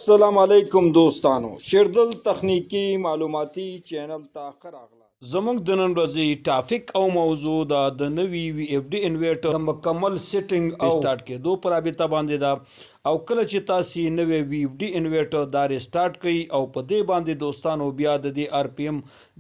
السلام علیکم دوستانو، شیردل تخنیکی معلوماتي چینل ته ښه راغلاست. زموږ د نن ورځې ټاپک او موضوع د نوي وی اف ډي انورټر د مکمل سیټینګ او سٹارټ کېدو په رابطه باندې ده. او کله چې تاسو نوی وی اف ډي انورټر دا ریسټارټ کړئ او په دې باندې دوستانو بیا د دې ار پی ام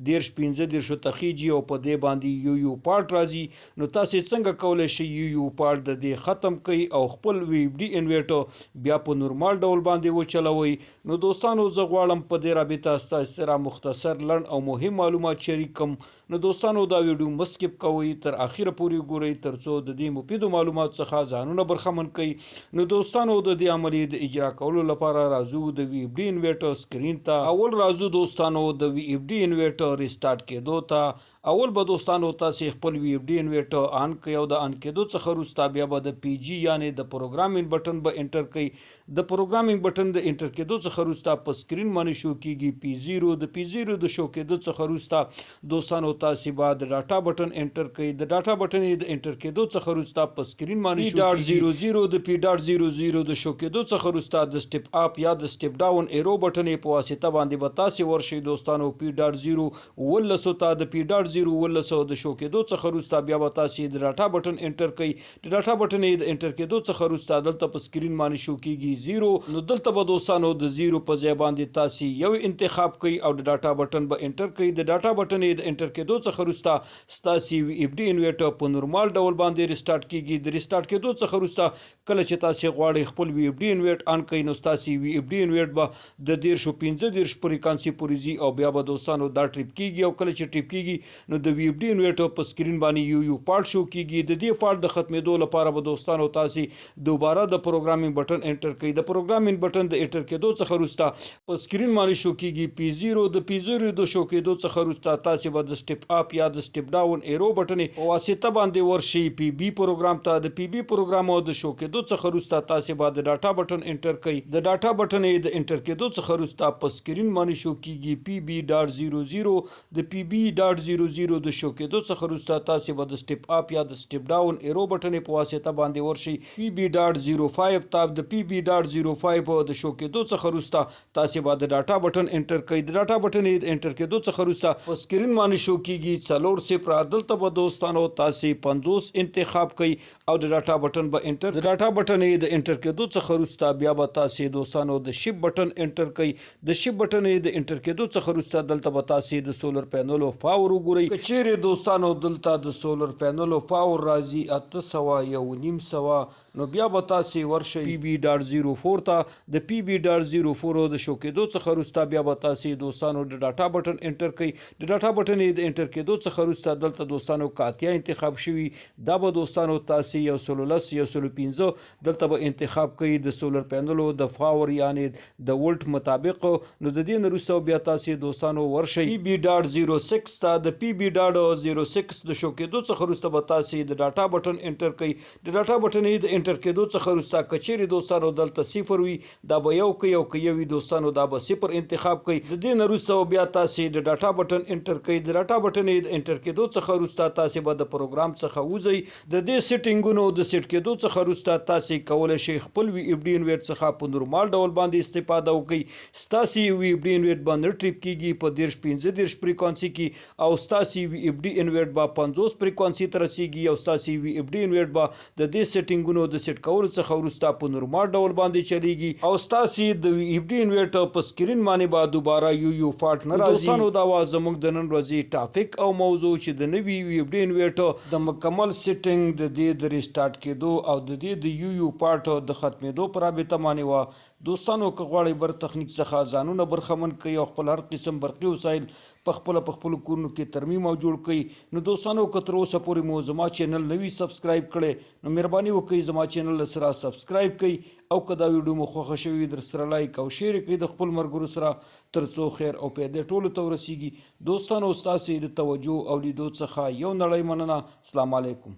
15 تخیجي او په دې باندې یو پارت راځي، نو تاسو څنګه کولی شئ یو پارت د دې ختم کړئ او خپل وی اف ډي انورټر بیا په نورمال ډول باندې وچلوئ. نو دوستانو زه غواړم په دې رابطه ستاسو سره مختصر لنډ او مهم معلومات شریک کړم. نو دوستانو دا ویډیو مه سکپ کوئ، تر اخره پورې ګورئ ترڅو د دې مفیدو معلومات څخه ځانونه برخمن کړئ. نو دوستانو د دې عملیې د اجرا کولو لپاره راځو د وی اف ډي انورټر سکرین ته. اول راځو دوستانو د وی اف ډي انورټر ریسټارټ کېدو ته. اول به دوستانو تاسو خپل وی اف ډي انورټر آن کړئ او د آن کېدو څخه وروسته بیا به د پی جی یعنی د پروګرامینګ بټن به انټر کړئ. د پروګرامینګ بټن د انټر کېدو څخه وروسته په سکرین باندې شو کېږي P0. د P0 د شو کېدو څخه وروسته دوستانو تاسو به د ډاټا بټن انټر کړئ. د ډاټا بټن د انټر کېدو څخه وروسته په سکرین باندې شو P.00 د P.00 د شو کېدو څخه وروسته د سټپ اپ یا د سټپ ډاون ایرو بټن په واسطه باندې به تاسو ورشئ دوستانو P.0 ولسو ته. د P.0 ولسو د شو کېدو څخه وروسته بیا به تاسو د ډاټا بټن انټر کړئ. د ډاټا بټن د انټر کېدو څخه وروسته دلته په سکرین باندې شو کېږي 0. نو دلته به دوستانو د 0 په ځای باندې تاسو یو انتخاب کړئ او د ډاټا بټن به انټر کړئ. د ډاټا بټن د انټر کېدو څخه وروسته ستاسو وی اف ډي انورټر په نورمال ډول باندې ریسټارټ کېږي. د ریسټارټ کېدو څخه وروسته کله چې تاسو غواړئ خپل وی اف ډي انورټر آن کړئ، نو ستاسو وی اف ډي انورټر به د 15 فریکانسي پورې ځي او بیا به دوستانو دا ټریپ کېږي. او کله چې ټریپ کېږي نو د وی اف ډي انورټر په سکرین باندې یو پارت شو کېږي. د دې پارت د ختمېدو لپاره به دوستانو تاسو دوباره د پروګرامینګ بټن انټر کړئ. د پروګرامینګ بټن د انټر کېدو څخه وروسته په سکرین باندې شو کېږي P0. د P0 د شو کېدو څخه وروسته تاسو به د سټپ اپ یا د سټپ ډاون ایرو بټن په واسطه باندې ورشئ پی بی پروګرام ته. د پی بی پروګرام د شو کېدو څخه وروسته تاسو به د ډاټا بټن انټر کړئ. د ډاټا بټن د انټر کېدو څخه وروسته په سکرین باندې شو کېږي PB.00. د PB.00 د شو کېدو څخه وروسته تاسو به د سټپ اپ یا د سټپ ډاون ایرو بټن په واسطه باندې ورشئ PB.05 ته. د PB.05 د شو کېدو څخه وروسته تاسو به د ډاټا بټن انټر کړئ. د ډاټا بټن د انټر کېدو څخه وروسته په سکرین باندې شو کېږي 4 دلته به دوستانو تاسو 50 انتخاب کړئ او د ډاټا بټن به انټر. د ډاټا بټن د انټر کېدو څخه وروسته بیا به تاسو دوستانو د شپ بټن انټر کړئ. د شپ بټن د انټر کېدو څخه وروسته دلته به تاسو د سولر پینل پاور وګورئ. کچېرې دوستانو دلته د سولر پینل پاور راځي 800 نو بیا به تاسو ورشئ PB.04 ته. د PB.04 د شو کېدو څخه وروسته بیا به تاسو دوستانو د ډاټا بټن انټر کړئ. د ډاټا بټن د انټر کېدو څخه وروسته دلته دوستانو کاتیا انتخاب شوي، دا به دوستانو تاسو 110 115 دلته به انتخاب کړئ د سولر پینلو د پاور یعنی د ولټ مطابق. نو د دې نه وروسته بیا تاسو دوستانو ورشئ PB.06 ته. د PB.06 د شو کېدو څخه وروسته به تاسو د ډاټا بټن انټر کړئ. د ډاټا بټن د انټر کېدو څخه وروسته کچېرې دوستانو دلته 0 وي دا به یو کوي او که یو وي دوستانو دا به 0 انتخاب کړئ. د دې نه وروسته بیا تاسو د ډاټا بټن انټر کړئ. د ډاټا بټن د انټر کېدو څخه وروسته تاسو به د پروګرام څخه وځئ. د دې سیټینګونو د سیټ کېدو څخه وروسته تاسو کولی شئ خپل وی اف ډي انورټر څخه په نورمال ډول باندې استفاده وکړئ. ستاسو وی اف ډي انورټر باندې ټریپ کېږي په 15 فریکوانسي کې او ستاسو وی اف ډي انورټر به 50 فریکوانسي ته رسیږي او ستاسو وی اف ډي انورټر به د دې سیټینګونو د سیټ کولو څخه وروسته په نورمال ډول باندې چلیږي او ستاسو د وی اف ډي انورټر په سکرین باندې به دوباره یو پارت نه راځي. دوستانو دا و زموږ د نن ورځې ټاپک او موضوع چې د نوي وی اف ډي انورټر د مکمل سیټینګ د دې د ریسټارټ کېدو او د دې د یو پارت د ختمېدو په رابطه باندې و. دوستانو که غواړئ بر تخنیک څخه ځانونه برخمن کړئ او خپل هر قسم برقي وسایل په خپل کورونو کې ترمیم او جوړ کړئ، نو دوستانو که تر اوسه پورې مو زما چینل نه وي سبسکرایب کړی نو مهرباني وکړئ زما چینل سره سبسکرایب کړئ او که دا ویډیو مو خوښه شوې در سره لایک او شیر کړئ د خپل ملګرو سره ترڅو خیر او پیدا ټولو ته ورسیږي. دوستانو ستاسو د توجه او لیدو څخه یو نړۍ مننه. السلام علیکم.